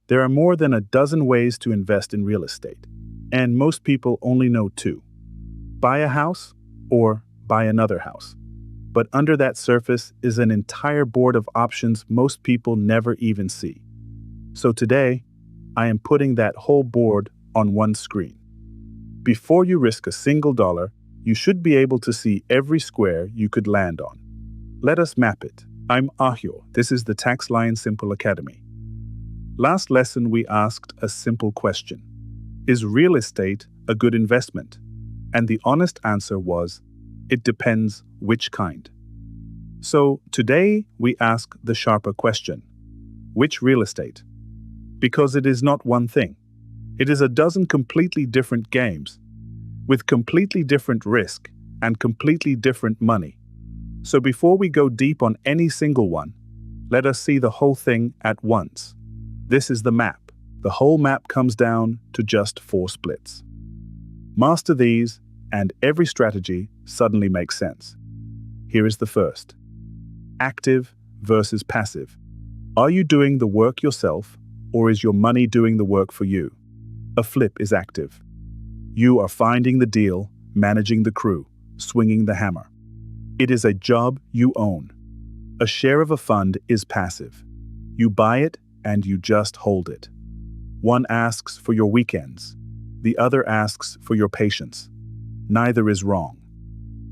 There are more than a dozen ways to invest in real estate, and most people only know two: buy a house or buy another house. But under that surface is an entire board of options most people never even see. So today, I am putting that whole board on one screen. Before you risk a single dollar, you should be able to see every square you could land on. Let us map it. I'm Ahyo. This is the TaxLienSimple Academy. Last lesson we asked a simple question: is real estate a good investment? And the honest answer was, it depends which kind. So today we ask the sharper question: which real estate? Because it is not one thing. It is a dozen completely different games, with completely different risk and completely different money. So before we go deep on any single one, let us see the whole thing at once. This is the map. The whole map comes down to just 4 splits. Master these, and every strategy suddenly makes sense. Here is the first: active versus passive. Are you doing the work yourself, or is your money doing the work for you? A flip is active. You are finding the deal, managing the crew, swinging the hammer. It is a job you own. A share of a fund is passive. You buy it and you just hold it. One asks for your weekends. The other asks for your patience. Neither is wrong.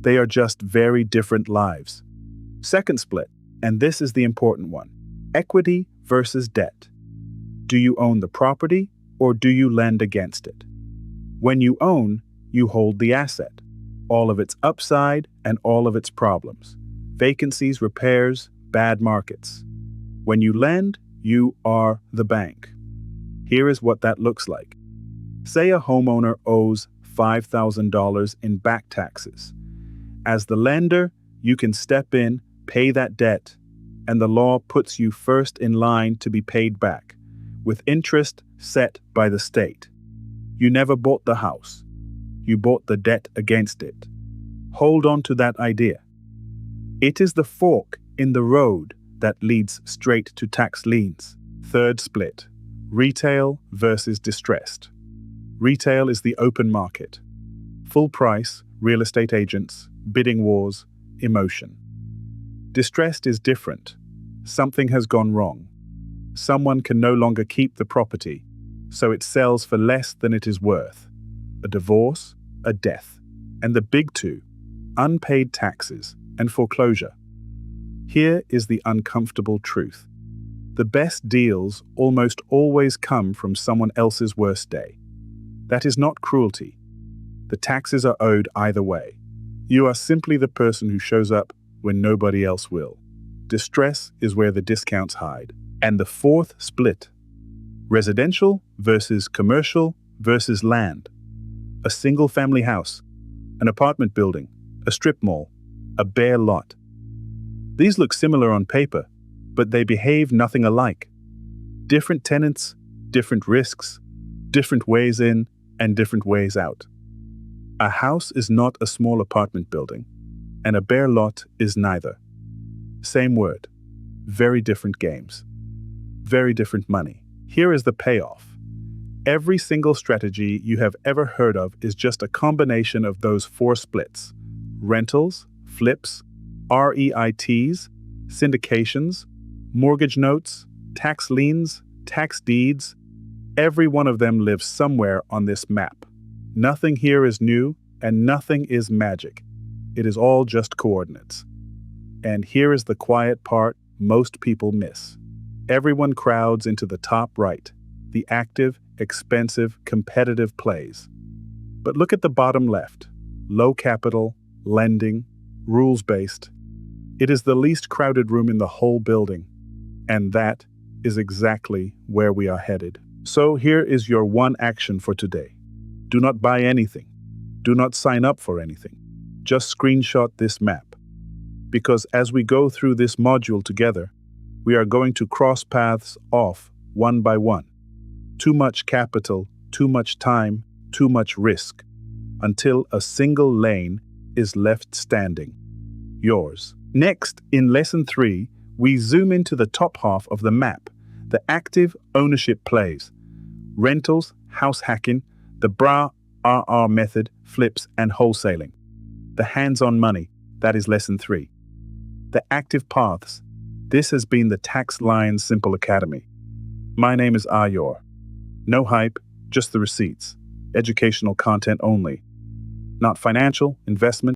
They are just very different lives. Second split, and this is the important one: equity versus debt. Do you own the property, or do you lend against it? When you own, you hold the asset, all of its upside and all of its problems: vacancies, repairs, bad markets. When you lend, you are the bank. Here is what that looks like. Say a homeowner owes $5,000 in back taxes. As the lender, you can step in, pay that debt, and the law puts you first in line to be paid back, with interest set by the state. You never bought the house. You bought the debt against it. Hold on to that idea. It is the fork in the road that leads straight to tax liens. Third split: retail versus distressed. Retail is the open market. Full price, real estate agents, bidding wars, emotion. Distressed is different. Something has gone wrong. Someone can no longer keep the property, so it sells for less than it is worth. A divorce, a death, and the big two: unpaid taxes and foreclosure. Here is the uncomfortable truth. The best deals almost always come from someone else's worst day. That is not cruelty. The taxes are owed either way. You are simply the person who shows up when nobody else will. Distress is where the discounts hide. And the fourth split: residential versus commercial versus land. A single-family house, an apartment building, a strip mall, a bare lot. These look similar on paper, but they behave nothing alike. Different tenants, different risks, different ways in and different ways out. A house is not a small apartment building, and a bare lot is neither. Same word, very different games, very different money. Here is the payoff. Every single strategy you have ever heard of is just a combination of those 4 splits: rentals, flips, REITs, syndications, mortgage notes, tax liens, tax deeds. Every one of them lives somewhere on this map. Nothing here is new, and nothing is magic. It is all just coordinates. And here is the quiet part most people miss. Everyone crowds into the top right, the active, expensive, competitive plays. But look at the bottom left: low capital, lending, rules-based. It is the least crowded room in the whole building, and that is exactly where we are headed. So here is your one action for today. Do not buy anything. Do not sign up for anything. Just screenshot this map. Because as we go through this module together, we are going to cross paths off one by one. Too much capital, too much time, too much risk, until a single lane is left standing. Yours. Next, in Lesson 3, we zoom into the top half of the map, The active ownership plays: rentals, house hacking, the BRA method, flips, and wholesaling. The hands-on money, that is lesson 3. The active paths. This has been the TaxLienSimple Academy. My name is Ayor. No hype, just the receipts. Educational content only. Not financial, investment,